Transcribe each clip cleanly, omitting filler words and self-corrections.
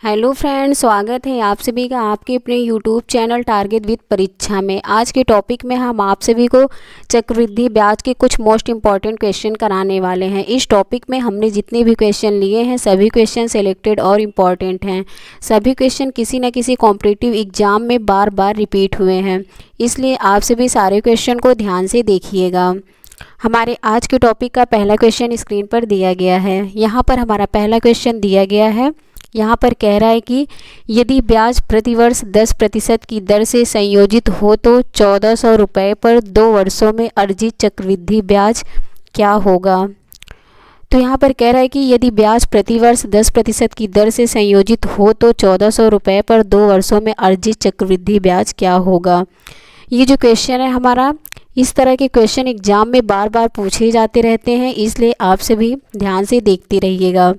Hello friends, स्वागत है आप सभी का आपके अपने यूट्यूब चैनल टारगेट विद परीक्षा में। आज के टॉपिक में हम आप सभी को चक्रवृद्धि ब्याज के कुछ मोस्ट इम्पॉर्टेंट क्वेश्चन कराने वाले हैं। इस टॉपिक में हमने जितने भी क्वेश्चन लिए हैं सभी क्वेश्चन सिलेक्टेड और इम्पॉर्टेंट हैं। सभी क्वेश्चन किसी न किसी कॉम्पिटिटिव एग्जाम में बार बार रिपीट हुए हैं, इसलिए आप सभी सारे क्वेश्चन को ध्यान से देखिएगा। हमारे आज के टॉपिक का पहला क्वेश्चन स्क्रीन पर दिया गया है। यहाँ पर हमारा पहला क्वेश्चन दिया गया है। यहाँ पर कह रहा है कि यदि ब्याज प्रतिवर्ष 10% की दर से संयोजित हो तो 1400 रुपये पर 2 वर्षों में अर्जित चक्रवृद्धि ब्याज क्या होगा। तो यहाँ पर कह रहा है कि यदि ब्याज प्रतिवर्ष 10% की दर से संयोजित हो तो 1400 रुपये पर 2 वर्षों में अर्जित चक्रवृद्धि ब्याज क्या होगा। ये जो क्वेश्चन है हमारा, इस तरह के क्वेश्चन एग्जाम में बार बार पूछे जाते रहते हैं, इसलिए आप सभी ध्यान से देखते रहिएगा।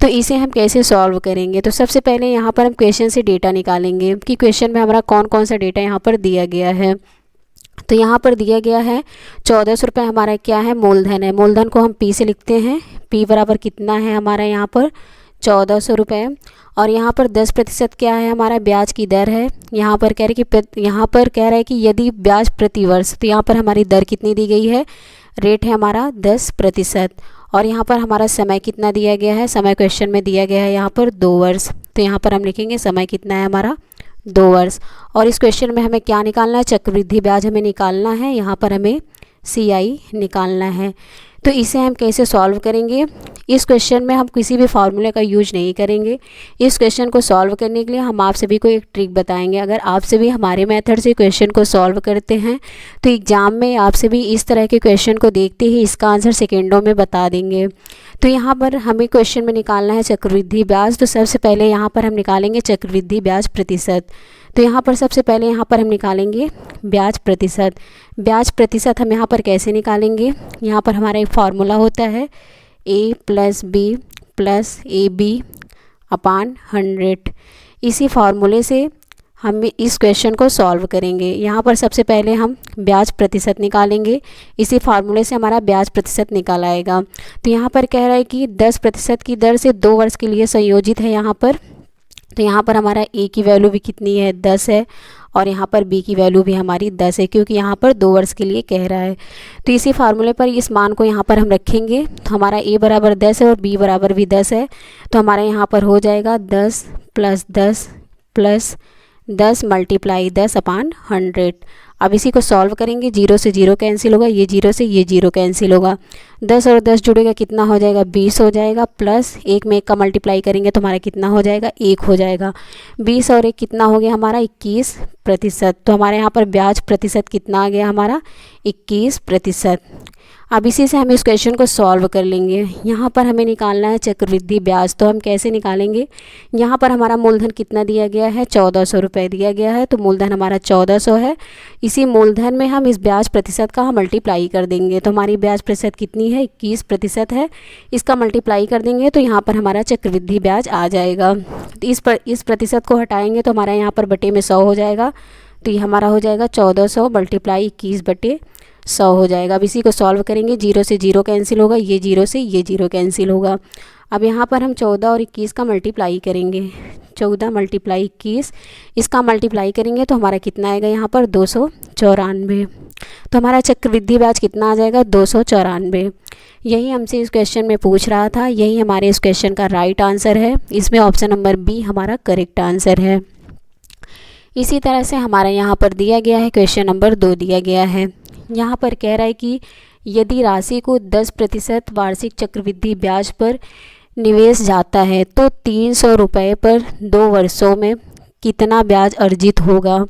तो इसे हम कैसे सॉल्व करेंगे, तो सबसे पहले यहाँ पर हम क्वेश्चन से डेटा निकालेंगे कि क्वेश्चन में हमारा कौन कौन सा डेटा यहाँ पर दिया गया है। तो यहाँ पर दिया गया है 1400 रुपये हमारा क्या है, मूलधन है। मूलधन को हम पी से लिखते हैं। पी बराबर कितना है हमारा यहाँ पर 1400 रुपये। और यहाँ पर 10% क्या है हमारा, ब्याज की दर है। यहाँ पर कह रहा है कि यदि ब्याज प्रतिवर्ष, तो यहाँ पर हमारी दर कितनी दी गई है, रेट है हमारा 10%। और यहाँ पर हमारा समय कितना दिया गया है, समय क्वेश्चन में दिया गया है यहाँ पर 2 वर्ष। तो यहाँ पर हम लिखेंगे समय कितना है हमारा 2 वर्ष। और इस क्वेश्चन में हमें क्या निकालना है, चक्रवृद्धि ब्याज हमें निकालना है। यहाँ पर हमें CI निकालना है। तो इसे हम कैसे सॉल्व करेंगे, इस क्वेश्चन में हम किसी भी फार्मूले का यूज नहीं करेंगे। इस क्वेश्चन को सॉल्व करने के लिए हम आप सभी को एक ट्रिक बताएंगे। अगर आप सभी हमारे मेथड से क्वेश्चन को सॉल्व करते हैं तो एग्जाम में आप सभी इस तरह के क्वेश्चन को देखते ही इसका आंसर सेकेंडों में बता देंगे। तो यहाँ पर हमें क्वेश्चन में निकालना है चक्रवृद्धि ब्याज। तो सबसे पहले यहाँ पर हम निकालेंगे चक्रवृद्धि ब्याज प्रतिशत। तो यहाँ पर सबसे पहले यहाँ पर हम निकालेंगे ब्याज प्रतिशत। ब्याज प्रतिशत हम यहाँ पर कैसे निकालेंगे, यहाँ पर हमारा एक फार्मूला होता है A + B + AB अपान 100। इसी फार्मूले से हम इस क्वेश्चन को सॉल्व करेंगे। यहाँ पर सबसे पहले हम ब्याज प्रतिशत निकालेंगे। इसी फार्मूले से हमारा ब्याज प्रतिशत निकाल आएगा। तो यहाँ पर कह रहा है कि 10% की दर से 2 वर्ष के लिए संयोजित है यहाँ पर। तो यहाँ पर हमारा A की वैल्यू भी कितनी है, 10 है। और यहाँ पर B की वैल्यू भी हमारी 10 है, क्योंकि यहाँ पर 2 वर्ष के लिए कह रहा है। तो इसी फार्मूले पर इस मान को यहाँ पर हम रखेंगे। तो हमारा A बराबर 10 है और B बराबर भी 10 है। तो हमारा यहाँ पर हो जाएगा 10 + 10 + 10 × 10 अपान 100। अब इसी को सॉल्व करेंगे। 0 से 0 कैंसिल होगा, ये 0 से ये 0 कैंसिल होगा। 10 और 10 जुड़ेगा, कितना हो जाएगा, 20 हो जाएगा। प्लस 1 में 1 का मल्टीप्लाई करेंगे तो हमारा कितना हो जाएगा, 1 हो जाएगा। 20 और 1 कितना हो गया हमारा, 21%। तो हमारे यहाँ पर ब्याज प्रतिशत कितना आ गया हमारा, 21%। अब इसी से हम इस क्वेश्चन को सॉल्व कर लेंगे। यहाँ पर हमें निकालना है चक्रवृद्धि ब्याज। तो हम कैसे निकालेंगे, यहाँ पर हमारा मूलधन कितना दिया गया है, 1400 रुपये दिया गया है। तो मूलधन हमारा 1400 है। इसी मूलधन में हम इस ब्याज प्रतिशत का मल्टीप्लाई कर देंगे। तो हमारी ब्याज प्रतिशत कितनी है, 21% है। इसका मल्टीप्लाई कर देंगे तो यहाँ पर हमारा चक्रवृद्धि ब्याज आ जाएगा। तो इस प्रतिशत को हटाएंगे तो हमारा यहाँ पर बटे में 100 हो जाएगा। तो ये हमारा हो जाएगा 1400 × 21/100 हो जाएगा। अब इसी को सॉल्व करेंगे। 0 से 0 कैंसिल होगा, ये 0 से ये 0 कैंसिल होगा। अब यहाँ पर हम 14 और 21 का मल्टीप्लाई करेंगे। 14 × 21, इसका मल्टीप्लाई करेंगे तो हमारा कितना आएगा यहाँ पर, 294। तो हमारा चक्रवृद्धि ब्याज कितना आ जाएगा, 294। यही हमसे इस क्वेश्चन में पूछ रहा था, यही हमारे इस क्वेश्चन का राइट आंसर है। इसमें ऑप्शन नंबर B हमारा करेक्ट आंसर है। इसी तरह से हमारा यहाँ पर दिया गया है, क्वेश्चन नंबर 2 दिया गया है। यहाँ पर कह रहा है कि यदि राशि को 10% वार्षिक चक्रवृद्धि ब्याज पर निवेश जाता है तो 300 रुपये पर 2 वर्षों में कितना ब्याज अर्जित होगा।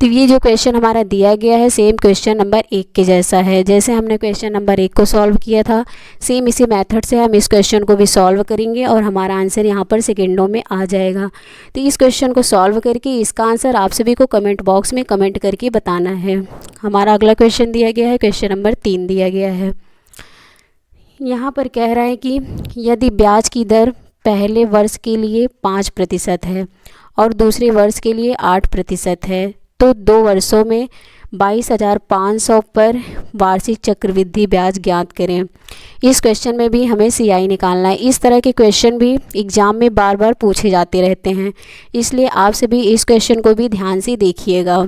तो ये जो क्वेश्चन हमारा दिया गया है सेम क्वेश्चन नंबर 1 के जैसा है। जैसे हमने क्वेश्चन नंबर 1 को सॉल्व किया था, सेम इसी मेथड से हम इस क्वेश्चन को भी सॉल्व करेंगे और हमारा आंसर यहाँ पर सेकेंडों में आ जाएगा। तो इस क्वेश्चन को सॉल्व करके इसका आंसर आप सभी को कमेंट बॉक्स में कमेंट करके बताना है। हमारा अगला क्वेश्चन दिया गया है, क्वेश्चन नंबर 3 दिया गया है। यहाँ पर कह रहा है कि यदि ब्याज की दर पहले वर्ष के लिए 5% है और दूसरे वर्ष के लिए 8% है तो 2 वर्षों में 22,500 पर वार्षिक चक्रवृद्धि ब्याज ज्ञात करें। इस क्वेश्चन में भी हमें CI निकालना है। इस तरह के क्वेश्चन भी एग्ज़ाम में बार बार पूछे जाते रहते हैं, इसलिए आप सभी इस क्वेश्चन को भी ध्यान से देखिएगा।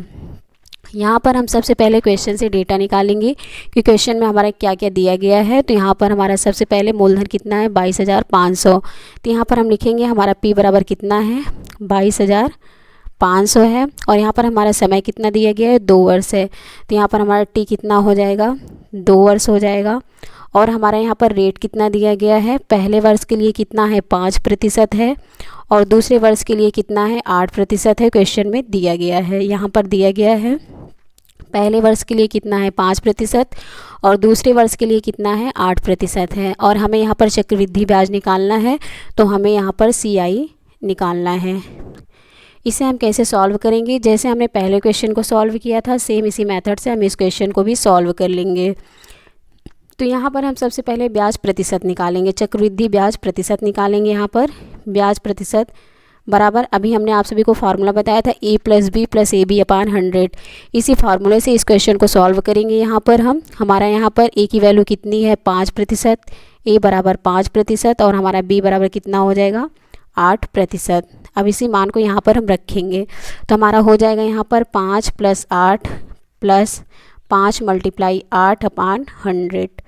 यहाँ पर हम सबसे पहले क्वेश्चन से डेटा निकालेंगे कि क्वेश्चन में हमारा क्या क्या दिया गया है। तो यहाँ पर हमारा सबसे पहले मूलधन कितना है, 22,500। तो यहाँ पर हम लिखेंगे हमारा P बराबर कितना है, 22,500 है। और यहाँ पर हमारा समय कितना दिया गया है, 2 वर्ष है। तो यहाँ पर हमारा T कितना हो जाएगा, 2 वर्ष हो जाएगा। और हमारा यहाँ पर रेट कितना दिया गया है, पहले वर्ष के लिए कितना है, 5% है, और दूसरे वर्ष के लिए कितना है, 8% है। क्वेश्चन में दिया गया है, यहाँ पर दिया गया है पहले वर्ष के लिए कितना है, 5%, और दूसरे वर्ष के लिए कितना है, 8% है। और हमें यहाँ पर चक्रवृद्धि ब्याज निकालना है, तो हमें यहाँ पर CI निकालना है। इसे हम कैसे सॉल्व करेंगे, जैसे हमने पहले क्वेश्चन को सॉल्व किया था, सेम इसी मेथड से हम इस क्वेश्चन को भी सॉल्व कर लेंगे। तो यहाँ पर हम सबसे पहले ब्याज प्रतिशत निकालेंगे, चक्रवृद्धि ब्याज प्रतिशत निकालेंगे। यहाँ पर ब्याज प्रतिशत बराबर, अभी हमने आप सभी को फार्मूला बताया था, A + B + AB/100। इसी फार्मूले से इस क्वेश्चन को सॉल्व करेंगे। यहाँ पर हमारा यहाँ पर A की वैल्यू कितनी है, 5%, A बराबर 5%, और हमारा B बराबर कितना हो जाएगा, 8%। अब इसी मान को यहाँ पर हम रखेंगे, तो हमारा हो जाएगा यहाँ पर 5 + 8 + 5 × 8/100।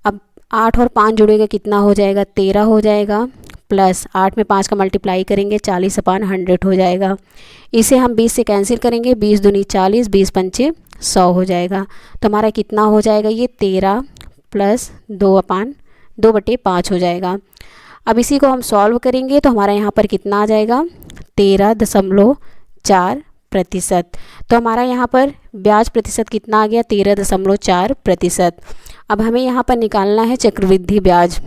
अब 8 और 5 जुड़ेगा, कितना हो जाएगा, 13 हो जाएगा, प्लस 8 में 5 का मल्टीप्लाई करेंगे, 40/100 हो जाएगा। इसे हम 20 से कैंसिल करेंगे, 20 दूनी 40, 20 पंचे 100 हो जाएगा। तो हमारा कितना हो जाएगा, ये 13 + 2/5 हो जाएगा। अब इसी को हम सॉल्व करेंगे, तो हमारा यहाँ पर कितना आ जाएगा, 13.4%। तो हमारा यहाँ पर ब्याज प्रतिशत कितना आ गया, 13.4%। अब हमें यहाँ पर निकालना है चक्रवृद्धि ब्याज।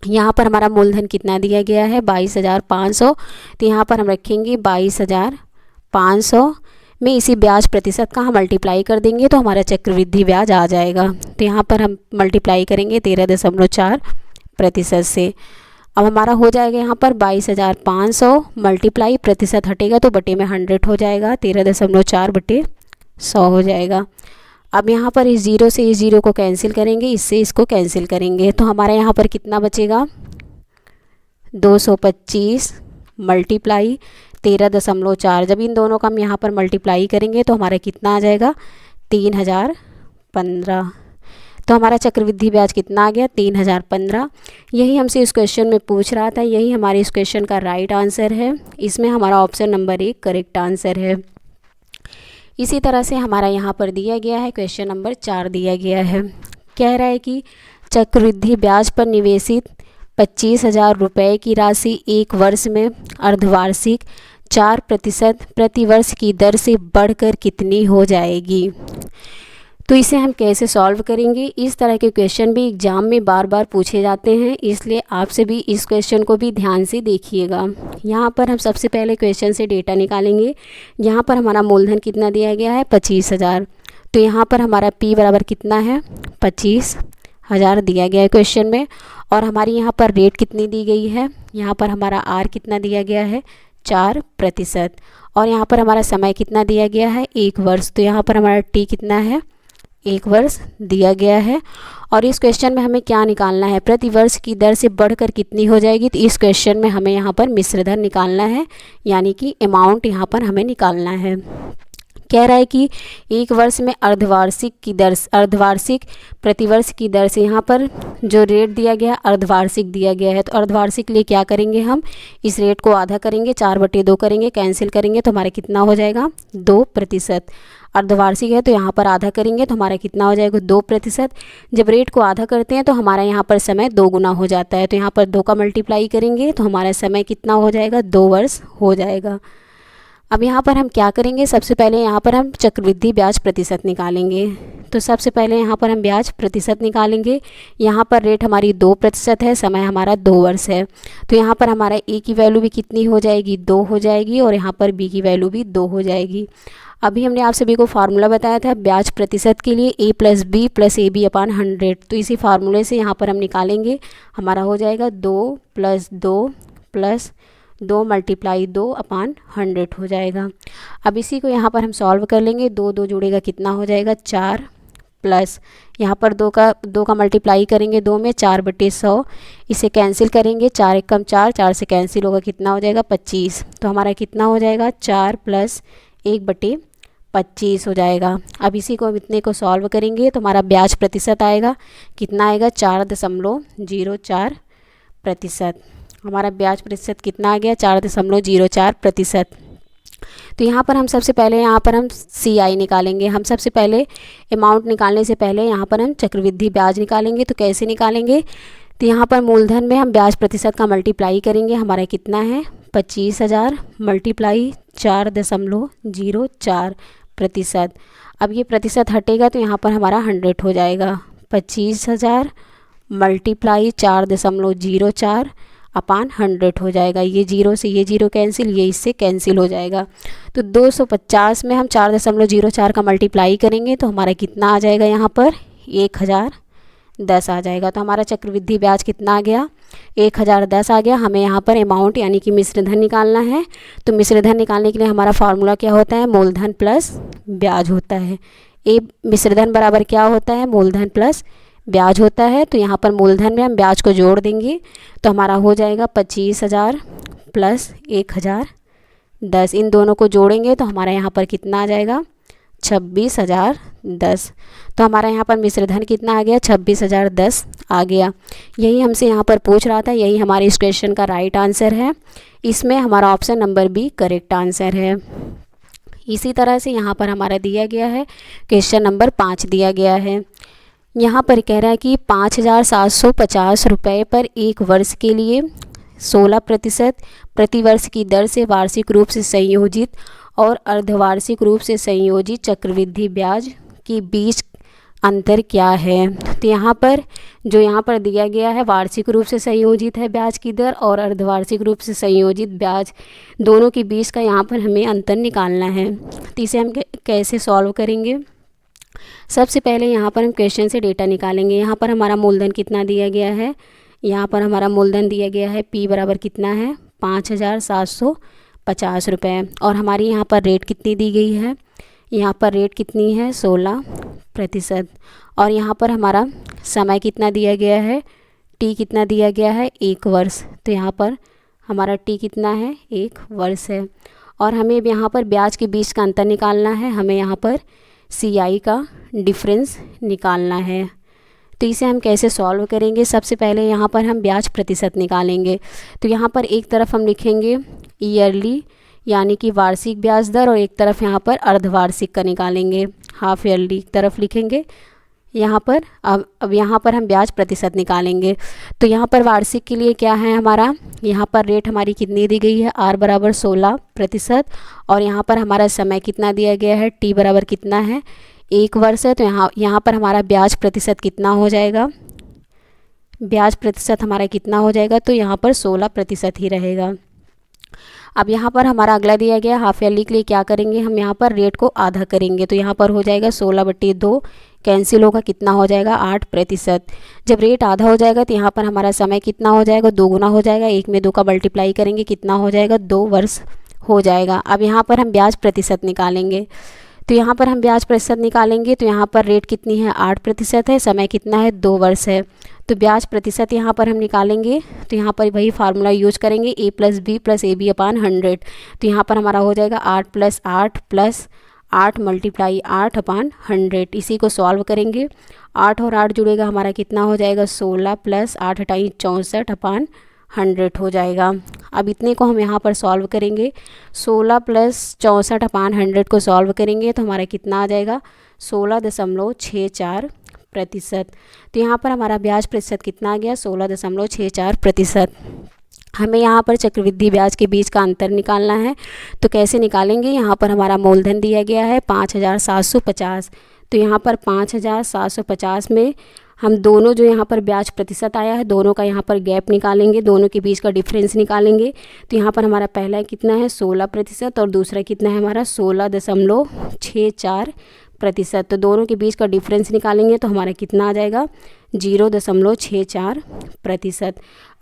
यहाँ पर हमारा मूलधन कितना दिया गया है, 22,500। तो यहाँ पर हम रखेंगे 22,500 में इसी ब्याज प्रतिशत का हम मल्टीप्लाई कर देंगे, तो हमारा चक्रवृद्धि ब्याज आ जाएगा। तो यहाँ पर हम मल्टीप्लाई करेंगे 13.4% से। अब हमारा हो जाएगा यहाँ पर 22,500 मल्टीप्लाई, प्रतिशत हटेगा तो बटे में 100 हो जाएगा, 13.4/100 हो जाएगा। अब यहाँ पर इस जीरो से इस जीरो को कैंसिल करेंगे, इससे इसको कैंसिल करेंगे, तो हमारा यहाँ पर कितना बचेगा, 225 मल्टीप्लाई 13.4। जब इन दोनों का हम यहाँ पर मल्टीप्लाई करेंगे तो हमारा कितना आ जाएगा, 3015। तो हमारा चक्रवृद्धि ब्याज कितना आ गया, 3015। यही हमसे इस क्वेश्चन में पूछ रहा था, यही हमारे इस क्वेश्चन का राइट आंसर है। इसमें हमारा ऑप्शन नंबर 1 करेक्ट आंसर है। इसी तरह से हमारा यहाँ पर दिया गया है, क्वेश्चन नंबर 4 दिया गया है। कह रहा है कि चक्रवृद्धि ब्याज पर निवेशित 25,000 रुपये की राशि एक वर्ष में अर्धवार्षिक 4% प्रतिवर्ष की दर से बढ़कर कितनी हो जाएगी। तो इसे हम कैसे सॉल्व करेंगे, इस तरह के क्वेश्चन भी एग्जाम में बार बार पूछे जाते हैं, इसलिए आपसे भी इस क्वेश्चन को भी ध्यान से देखिएगा। यहाँ पर हम सबसे पहले क्वेश्चन से डेटा निकालेंगे। यहाँ पर हमारा मूलधन कितना दिया गया है, 25,000। तो यहाँ पर हमारा P बराबर कितना है, 25,000 दिया गया है क्वेश्चन में। और हमारी यहाँ पर रेट कितनी दी गई है, यहाँ पर हमारा R कितना दिया गया है, 4%। और यहाँ पर हमारा समय कितना दिया गया है, 1 वर्ष। तो यहाँ पर हमारा T कितना है, 1 वर्ष दिया गया है। और इस क्वेश्चन में हमें क्या निकालना है, प्रति वर्ष की दर से बढ़कर कितनी हो जाएगी। तो इस क्वेश्चन में हमें यहाँ पर मिश्र दर निकालना है, यानी कि अमाउंट यहाँ पर हमें निकालना है। कह रहा है कि एक वर्ष में अर्धवार्षिक प्रतिवर्ष की दर से, यहाँ पर जो रेट दिया गया अर्धवार्षिक दिया गया है, तो अर्धवार्षिक लिए क्या करेंगे, हम इस रेट को आधा करेंगे, 4/2 करेंगे, कैंसिल करेंगे तो हमारा कितना हो जाएगा, 2%। अर्धवार्षिक है तो यहाँ पर आधा करेंगे तो हमारा कितना हो जाएगा, 2%। जब रेट को आधा करते हैं तो हमारा यहाँ पर समय 2 गुना हो जाता है, तो यहाँ पर 2 का मल्टीप्लाई करेंगे तो हमारा समय कितना हो जाएगा, 2 वर्ष हो जाएगा। अब यहाँ पर हम क्या करेंगे, सबसे पहले यहाँ पर हम चक्रवृद्धि ब्याज प्रतिशत निकालेंगे। तो सबसे पहले यहाँ पर हम ब्याज प्रतिशत निकालेंगे। यहाँ पर रेट हमारी 2% है, समय हमारा 2 वर्ष है। तो यहाँ पर हमारा A की वैल्यू भी कितनी हो जाएगी, 2 हो जाएगी, और यहाँ पर B की वैल्यू भी 2 हो जाएगी। अभी हमने आप सभी को फार्मूला बताया था ब्याज प्रतिशत के लिए, A + B + AB/100। तो इसी फार्मूले से यहाँ पर हम निकालेंगे, हमारा हो जाएगा 2 + 2 + 2 मल्टीप्लाई 2 अपान 100 हो जाएगा। अब इसी को यहाँ पर हम सॉल्व कर लेंगे। 2 2 जुड़ेगा कितना हो जाएगा 4 प्लस यहाँ पर 2 का मल्टीप्लाई करेंगे 2 में 4/100, इसे कैंसिल करेंगे 4 एक कम 4, 4 से कैंसिल होगा कितना हो जाएगा 25। तो हमारा कितना हो जाएगा 4 प्लस 1/25 हो जाएगा। अब इसी को इतने को सॉल्व करेंगे तो हमारा ब्याज प्रतिशत आएगा कितना आएगा 4.04%। हमारा ब्याज प्रतिशत कितना आ गया 4.04%। तो यहाँ पर हम सबसे पहले हम CI निकालेंगे। हम सबसे पहले अमाउंट निकालने से पहले यहाँ पर हम चक्रवृद्धि ब्याज निकालेंगे। तो कैसे निकालेंगे, तो यहाँ पर मूलधन में हम ब्याज प्रतिशत का मल्टीप्लाई करेंगे। हमारा कितना है 25,000 मल्टीप्लाई 4.04%। अब ये प्रतिशत हटेगा तो यहाँ पर हमारा 100 हो जाएगा। 25,000 मल्टीप्लाई 4.04 अपान 100 हो जाएगा। ये 0 से ये 0 कैंसिल, ये इससे कैंसिल हो जाएगा। तो 250 में हम 4.04 का मल्टीप्लाई करेंगे तो हमारा कितना आ जाएगा, यहाँ पर 1010 आ जाएगा। तो हमारा चक्रवृद्धि ब्याज कितना आ गया 1010 आ गया। हमें यहाँ पर अमाउंट यानी कि मिश्रधन निकालना है। तो मिश्रधन निकालने के लिए हमारा फार्मूला क्या होता है, मूलधन प्लस ब्याज होता है। मिश्रधन बराबर क्या होता है, मूलधन प्लस ब्याज होता है। तो यहाँ पर मूलधन में हम ब्याज को जोड़ देंगे तो हमारा हो जाएगा 25,000 प्लस 1010। इन दोनों को जोड़ेंगे तो हमारा यहाँ पर कितना आ जाएगा 26,010। तो हमारा यहाँ पर मिश्रधन कितना आ गया 26,010 आ गया। यही हमसे यहाँ पर पूछ रहा था, यही हमारे इस क्वेश्चन का राइट आंसर है। इसमें हमारा option number B correct answer है। इसी तरह से यहाँ पर हमारा दिया गया है क्वेश्चन नंबर 5 दिया गया है। यहाँ पर कह रहा है कि 5,750 रुपये पर एक वर्ष के लिए 16% प्रतिवर्ष की दर से वार्षिक रूप से संयोजित और अर्धवार्षिक रूप से संयोजित चक्रवृद्धि ब्याज के बीच अंतर क्या है। तो यहाँ पर दिया गया है वार्षिक रूप से संयोजित है ब्याज की दर और अर्धवार्षिक रूप से संयोजित ब्याज, दोनों के बीच का यहाँ पर हमें अंतर निकालना है। तो इसे हम कैसे सॉल्व करेंगे, सबसे पहले यहाँ पर हम क्वेश्चन से डेटा निकालेंगे। यहाँ पर हमारा मूलधन कितना दिया गया है, यहाँ पर हमारा मूलधन दिया गया है P बराबर कितना है 5,750 रुपये। और हमारी यहाँ पर रेट कितनी दी गई है, यहाँ पर रेट कितनी है 16%। और यहाँ पर हमारा समय कितना दिया गया है, T कितना दिया गया है 1 वर्ष। तो यहाँ पर हमारा T कितना है 1 वर्ष है। और हमें यहाँ पर ब्याज के बीच का अंतर निकालना है, हमें यहाँ पर CI का डिफरेंस निकालना है। तो इसे हम कैसे सॉल्व करेंगे, सबसे पहले यहाँ पर हम ब्याज प्रतिशत निकालेंगे। तो यहाँ पर एक तरफ हम लिखेंगे ईयरली यानी कि वार्षिक ब्याज दर और एक तरफ यहाँ पर अर्धवार्षिक का निकालेंगे, हाफ ईयरली तरफ लिखेंगे यहाँ पर। अब यहाँ पर हम ब्याज प्रतिशत निकालेंगे। तो यहाँ पर वार्षिक के लिए क्या है हमारा, यहाँ पर रेट हमारी कितनी दी गई है R बराबर 16% और यहाँ पर हमारा समय कितना दिया गया है T बराबर कितना है 1 वर्ष है। तो यहाँ पर हमारा ब्याज प्रतिशत कितना हो जाएगा, ब्याज प्रतिशत हमारा कितना हो जाएगा, तो यहाँ पर 16% ही रहेगा। अब यहाँ पर हमारा अगला दिया गया हाफ ईयरली के लिए क्या करेंगे, हम यहाँ पर रेट को आधा करेंगे। तो यहाँ पर हो जाएगा 16/2 कैंसिल होगा कितना हो जाएगा 8%। जब रेट आधा हो जाएगा तो यहाँ पर हमारा समय कितना हो जाएगा 2 गुना हो जाएगा। 1 में 2 का मल्टीप्लाई करेंगे कितना हो जाएगा 2 वर्ष हो जाएगा। अब यहाँ पर हम ब्याज प्रतिशत निकालेंगे। तो यहाँ पर हम ब्याज प्रतिशत निकालेंगे तो यहाँ पर रेट कितनी है 8% है, समय कितना है 2 वर्ष है। तो ब्याज प्रतिशत यहाँ पर हम निकालेंगे तो यहाँ पर वही फार्मूला यूज करेंगे A + B + AB अपान 100। तो यहाँ पर हमारा हो जाएगा 8 + 8 + 8 मल्टीप्लाई 8 अपान 100। इसी को सॉल्व करेंगे, 8 और 8 जुड़ेगा हमारा कितना हो जाएगा 16 + 8 = 64 अपान 100 हो जाएगा। अब इतने को हम यहाँ पर सॉल्व करेंगे, 16 + 64 अपान 100 को सॉल्व करेंगे तो हमारा कितना आ जाएगा 16.64%। तो यहाँ पर हमारा ब्याज प्रतिशत कितना आ गया 16.64%। हमें यहाँ पर चक्रवृद्धि ब्याज के बीच का अंतर निकालना है। तो कैसे निकालेंगे, यहाँ पर हमारा मूलधन दिया गया है 5,750। तो यहाँ पर 5,750 में हम दोनों जो यहाँ पर ब्याज प्रतिशत आया है दोनों का यहाँ पर गैप निकालेंगे, दोनों के बीच का डिफरेंस निकालेंगे। तो यहाँ पर हमारा पहला कितना है 16% और दूसरा कितना है हमारा 16.64 प्रतिशत। तो दोनों के बीच का डिफरेंस निकालेंगे तो हमारा कितना आ जाएगा 0.64%।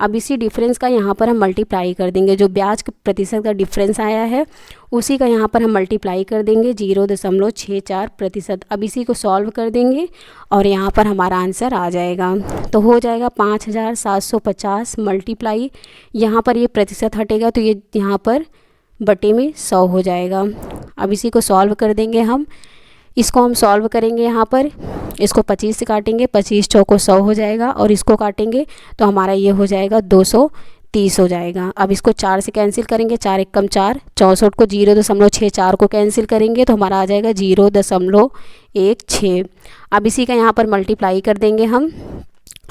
अब इसी डिफरेंस का यहाँ पर हम मल्टीप्लाई कर देंगे, जो ब्याज के प्रतिशत का डिफरेंस आया है उसी का यहाँ पर हम मल्टीप्लाई कर देंगे 0.64%। अब इसी को सॉल्व कर देंगे और यहाँ पर हमारा आंसर आ जाएगा। तो हो जाएगा 5750 मल्टीप्लाई, यहाँ पर ये प्रतिशत हटेगा तो ये यहाँ पर बटे में 100 हो जाएगा। अब इसी को सॉल्व कर देंगे हम, इसको हम सॉल्व करेंगे, यहाँ पर इसको 25 से काटेंगे, 25 चौको 100 हो जाएगा और इसको काटेंगे तो हमारा ये हो जाएगा 230 हो जाएगा। अब इसको 4 से कैंसिल करेंगे, 4 एकम 4, 64 को 0.64 को कैंसिल करेंगे तो हमारा आ जाएगा 0.16। अब इसी का यहाँ पर मल्टीप्लाई कर देंगे हम,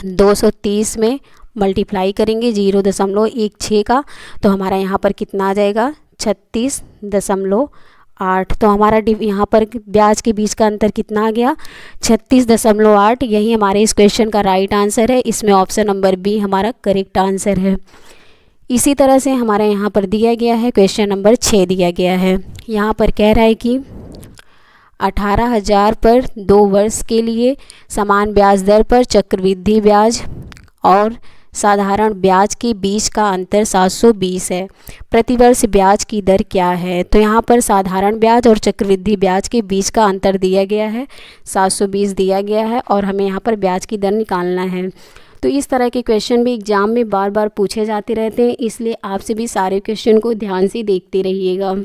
230 में मल्टीप्लाई करेंगे 0.16 का तो हमारा यहाँ पर कितना आ जाएगा 36.8। तो हमारा यहाँ पर ब्याज के बीच का अंतर कितना आ गया 36.8। यही हमारे इस क्वेश्चन का राइट आंसर है। इसमें ऑप्शन नंबर बी हमारा करेक्ट आंसर है। इसी तरह से हमारा यहाँ पर दिया गया है क्वेश्चन नंबर 6 दिया गया है। यहाँ पर कह रहा है कि 18,000 पर 2 वर्ष के लिए समान ब्याज दर पर चक्रवृद्धि ब्याज और साधारण ब्याज के बीच का अंतर 720 है। प्रतिवर्ष ब्याज की दर क्या है? तो यहाँ पर साधारण ब्याज और चक्रवृद्धि ब्याज के बीच का अंतर दिया गया है, 720 दिया गया है और हमें यहाँ पर ब्याज की दर निकालना है। तो इस तरह के क्वेश्चन भी एग्ज़ाम में बार बार पूछे जाते रहते हैं, इसलिए आपसे भी सारे क्वेश्चन को ध्यान से देखते रहिएगा।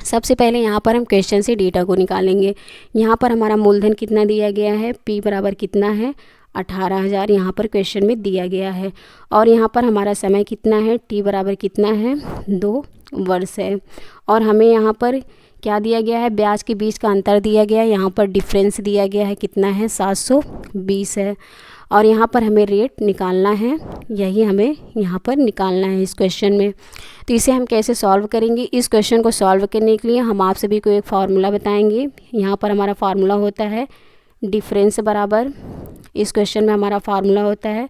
सबसे पहले यहाँ पर हम क्वेश्चन से डेटा को निकालेंगे। यहाँ पर हमारा मूलधन कितना दिया गया है, P बराबर कितना है 18,000 यहाँ पर क्वेश्चन में दिया गया है और यहाँ पर हमारा समय कितना है, T बराबर कितना है 2 वर्ष है और हमें यहाँ पर क्या दिया गया है, ब्याज के बीच का अंतर दिया गया है, यहाँ पर डिफरेंस दिया गया है कितना है 720 है और यहाँ पर हमें रेट निकालना है, यही हमें यहाँ पर निकालना है इस क्वेश्चन में। तो इसे हम कैसे सॉल्व करेंगे? इस क्वेश्चन को सॉल्व करने के लिए हम आप सभी को एक फार्मूला बताएंगे। यहाँ पर हमारा फार्मूला होता है डिफरेंस बराबर, इस क्वेश्चन में हमारा फार्मूला होता है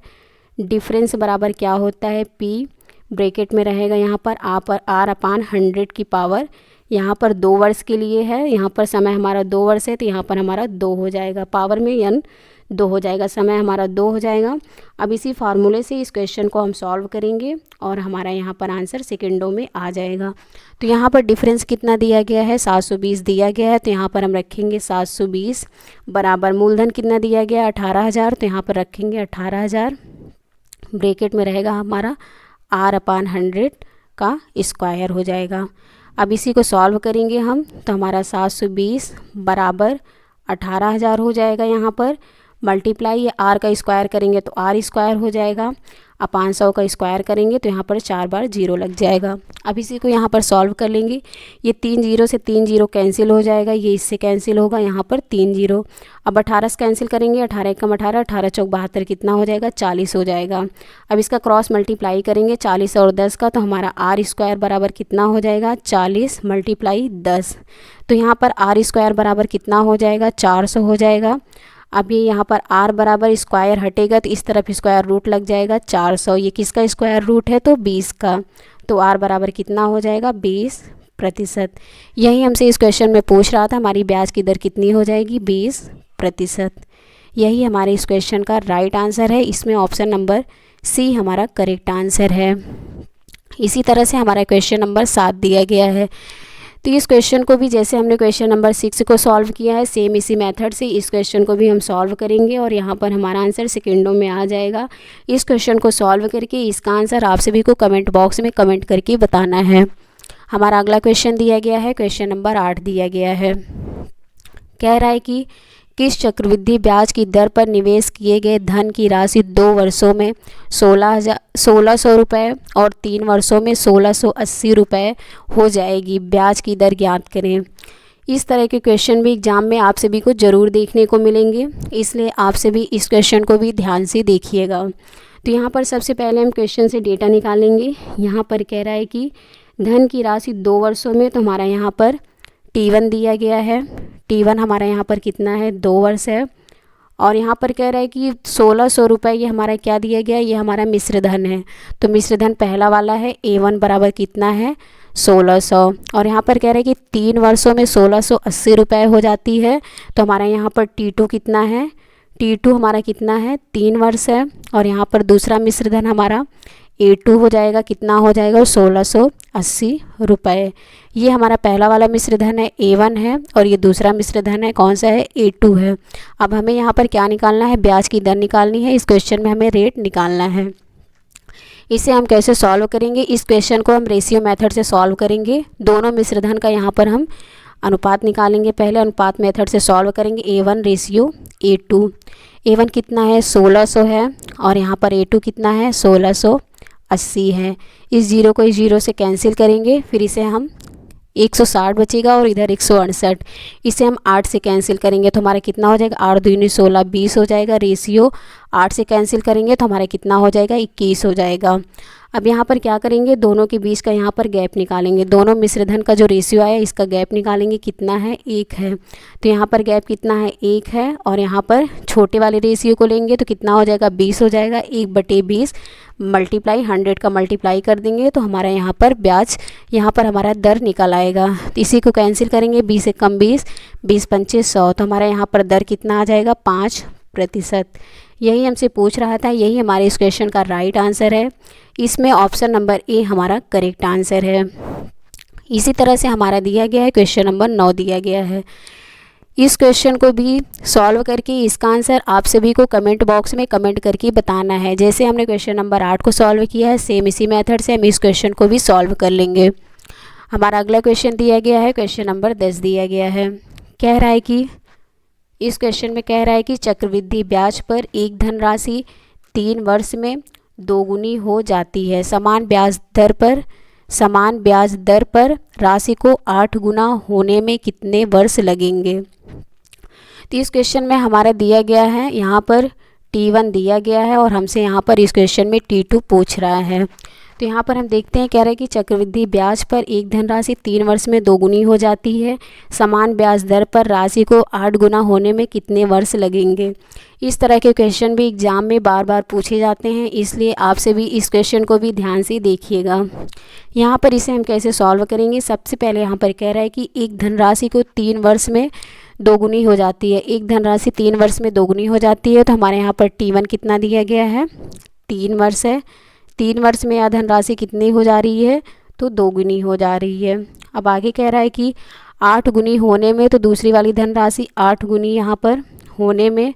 डिफरेंस बराबर क्या होता है, P ब्रैकेट में रहेगा यहाँ पर R/100 की पावर, यहाँ पर 2 वर्ष के लिए है, यहाँ पर समय हमारा 2 वर्ष है तो यहाँ पर हमारा 2 हो जाएगा, पावर में n 2 हो जाएगा, समय हमारा 2 हो जाएगा। अब इसी फार्मूले से इस क्वेश्चन को हम सॉल्व करेंगे और हमारा यहाँ पर आंसर सेकेंडों में आ जाएगा। तो यहाँ पर डिफरेंस कितना दिया गया है 720 दिया गया है तो यहाँ पर हम रखेंगे 720 बराबर मूलधन कितना दिया गया है 18,000 तो यहाँ पर रखेंगे 18,000, ब्रैकेट में रहेगा हमारा R/100 का स्क्वायर हो जाएगा। अब इसी को सॉल्व करेंगे हम तो हमारा 720 बराबर 18,000 हो जाएगा, यहाँ पर मल्टीप्लाई ये R का स्क्वायर करेंगे तो R स्क्वायर हो जाएगा, अब 500 का स्क्वायर करेंगे तो यहाँ पर 4 बार 0 लग जाएगा। अब इसी को यहाँ पर सॉल्व कर लेंगे, ये 3 0 से 3 0 कैंसिल हो जाएगा, ये इससे कैंसिल होगा, यहाँ पर 3 0। अब 18 से कैंसिल करेंगे, 18 एकम 18, 18 चौक 72 कितना हो जाएगा 40 हो जाएगा। अब इसका क्रॉस मल्टीप्लाई करेंगे 40 और 10 का तो हमारा R स्क्वायर बराबर कितना हो जाएगा 40 मल्टीप्लाई 10, तो यहाँ पर R स्क्वायर बराबर कितना हो जाएगा 400 हो जाएगा। अब ये यहाँ पर R बराबर स्क्वायर हटेगा तो इस तरफ स्क्वायर रूट लग जाएगा 400, ये किसका स्क्वायर रूट है तो 20 का, तो R बराबर कितना हो जाएगा 20%। यही हमसे इस क्वेश्चन में पूछ रहा था, हमारी ब्याज की दर कितनी हो जाएगी 20%। यही हमारे इस क्वेश्चन का राइट आंसर है। इसमें ऑप्शन नंबर सी हमारा करेक्ट आंसर है। इसी तरह से हमारा क्वेश्चन नंबर 7 दिया गया है। तो इस क्वेश्चन को भी जैसे हमने क्वेश्चन नंबर 6 को सॉल्व किया है, सेम इसी मेथड से इस क्वेश्चन को भी हम सॉल्व करेंगे और यहाँ पर हमारा आंसर सेकेंडों में आ जाएगा। इस क्वेश्चन को सॉल्व करके इसका आंसर आप सभी को कमेंट बॉक्स में कमेंट करके बताना है। हमारा अगला क्वेश्चन दिया गया है, क्वेश्चन नंबर 8 दिया गया है। कह रहा है कि किस चक्रवृद्धि ब्याज की दर पर निवेश किए गए धन की राशि 2 वर्षों में 1600 रुपये और 3 वर्षों में 1680 रुपये हो जाएगी, ब्याज की दर ज्ञात करें। इस तरह के क्वेश्चन भी एग्जाम में आप सभी को ज़रूर देखने को मिलेंगे, इसलिए आप सभी इस क्वेश्चन को भी ध्यान से देखिएगा। तो यहाँ पर सबसे पहले हम क्वेश्चन से डेटा निकालेंगे। यहाँ पर कह रहा है कि धन की राशि 2 वर्षों में, तो हमारा यहाँ पर T1 दिया गया है, T1 हमारा यहाँ पर कितना है 2 वर्ष है और यहाँ पर कह रहा है कि 1600 रुपये ये हमारा क्या दिया गया है, ये हमारा मिश्र धन है। तो मिश्र धन पहला वाला है A1 बराबर कितना है 1600। और यहाँ पर कह रहे हैं कि 3 वर्षों में 1680 रुपये हो जाती है। तो हमारा यहाँ पर T2 कितना है, T2 हमारा कितना है, 3 वर्ष है। और यहाँ पर दूसरा मिश्र धन हमारा A2 हो जाएगा, कितना हो जाएगा 1680 रुपये। ये हमारा पहला वाला मिश्र धन है A1 है, और ये दूसरा मिश्र धन है कौन सा है, A2 है। अब हमें यहाँ पर क्या निकालना है, ब्याज की दर निकालनी है। इस क्वेश्चन में हमें रेट निकालना है। इसे हम कैसे सॉल्व करेंगे, इस क्वेश्चन को हम रेशियो मेथड से सॉल्व करेंगे। दोनों मिश्र धन का यहाँ पर हम अनुपात निकालेंगे। पहले अनुपात मेथड से सॉल्व करेंगे। A1 ratio A2। A1 कितना है, 1600 है, और यहाँ पर A2 कितना है, 1680 है। इस जीरो को इस जीरो से कैंसिल करेंगे, फिर इसे हम 160 बचेगा और इधर 168। इसे हम 8 से कैंसिल करेंगे तो हमारा कितना हो जाएगा, 8 दूनी 16, 20 हो जाएगा। रेशियो 8 से कैंसिल करेंगे तो हमारा कितना हो जाएगा, 21 हो जाएगा। अब यहाँ पर क्या करेंगे, दोनों के बीच का यहाँ पर गैप निकालेंगे। दोनों मिश्र धन का जो रेशियो आया इसका गैप निकालेंगे, कितना है, 1 है। तो यहाँ पर गैप कितना है, 1 है। और यहाँ पर छोटे वाले रेशियो को लेंगे तो कितना हो जाएगा, 20 हो जाएगा। 1/20 मल्टीप्लाई 100 का मल्टीप्लाई कर देंगे तो हमारा यहाँ पर ब्याज, यहाँ पर हमारा दर निकल आएगा। तो इसी को कैंसिल करेंगे, 20 से कम 20, 20 पंचे 100। तो हमारा यहाँ पर दर कितना आ जाएगा, 5%। यही हमसे पूछ रहा था, यही हमारे इस क्वेश्चन का राइट आंसर है। इसमें ऑप्शन नंबर ए हमारा करेक्ट आंसर है। इसी तरह से हमारा दिया गया है क्वेश्चन नंबर 9 दिया गया है। इस क्वेश्चन को भी सॉल्व करके इसका आंसर आप सभी को कमेंट बॉक्स में कमेंट करके बताना है। जैसे हमने क्वेश्चन नंबर 8 को सॉल्व किया है, सेम इसी मेथड से हम इस क्वेश्चन को भी सॉल्व कर लेंगे। हमारा अगला क्वेश्चन दिया गया है, क्वेश्चन नंबर 10 दिया गया है। कह रहा है कि इस क्वेश्चन में कह रहा है कि चक्रवृद्धि ब्याज पर एक धनराशि 3 वर्ष में दोगुनी हो जाती है। समान ब्याज दर पर राशि को 8 गुना होने में कितने वर्ष लगेंगे। तो इस क्वेश्चन में हमारा दिया गया है, यहाँ पर T1 दिया गया है और हमसे यहाँ पर इस क्वेश्चन में T2 पूछ रहा है। तो यहाँ पर हम देखते हैं, कह रहे हैं कि चक्रवृद्धि ब्याज पर एक धनराशि 3 वर्ष में दोगुनी हो जाती है। समान ब्याज दर पर राशि को 8 गुना होने में कितने वर्ष लगेंगे। इस तरह के क्वेश्चन भी एग्जाम में बार बार पूछे जाते हैं, इसलिए आपसे भी इस क्वेश्चन को भी ध्यान से देखिएगा। यहाँ पर इसे हम कैसे सॉल्व करेंगे, सबसे पहले यहाँ पर कह रहा है कि एक धनराशि को 3 वर्ष में दोगुनी हो जाती है। एक धनराशि 3 वर्ष में दोगुनी हो जाती है, तो हमारे यहाँ पर T1 कितना दिया गया है, 3 वर्ष है। 3 वर्ष में यह धनराशि कितनी हो जा रही है, तो दोगुनी हो जा रही है। अब आगे कह रहा है कि 8 गुनी होने में, तो दूसरी वाली धनराशि 8 गुनी यहाँ पर होने में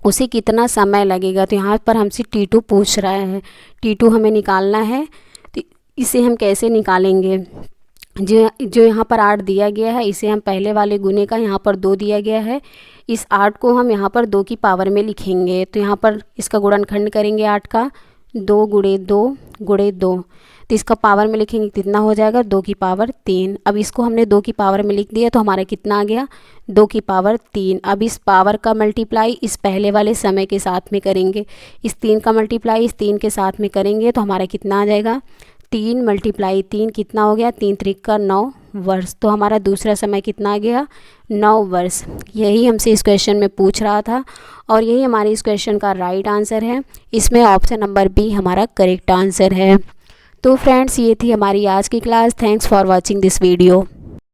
उसे कितना समय लगेगा। तो यहाँ पर हमसे T2 पूछ रहा है, T2 हमें निकालना है। तो इसे हम कैसे निकालेंगे, जो यहाँ पर 8 दिया गया है इसे हम पहले वाले गुने का यहाँ पर 2 दिया गया है, इस 8 को हम यहाँ पर 2 की पावर में लिखेंगे। तो यहाँ पर इसका गुणनखंड करेंगे 8 का, 2 गुणे 2 गुणे 2, तो इसका पावर में लिखेंगे कितना हो जाएगा, 2 की पावर 3। अब इसको हमने 2 की पावर में लिख दिया तो हमारा कितना आ गया, 2 की पावर 3। अब इस पावर का मल्टीप्लाई इस पहले वाले समय के साथ में करेंगे, इस 3 का मल्टीप्लाई इस 3 के साथ में करेंगे तो हमारा कितना आ जाएगा, 3 × 3 कितना हो गया, 3 × 3 = 9 वर्ष। तो हमारा दूसरा समय कितना आ गया, 9 वर्ष। यही हमसे इस क्वेश्चन में पूछ रहा था और यही हमारे इस क्वेश्चन का राइट आंसर है। इसमें ऑप्शन नंबर बी हमारा करेक्ट आंसर है। तो फ्रेंड्स, ये थी हमारी आज की class. Thanks for watching this video.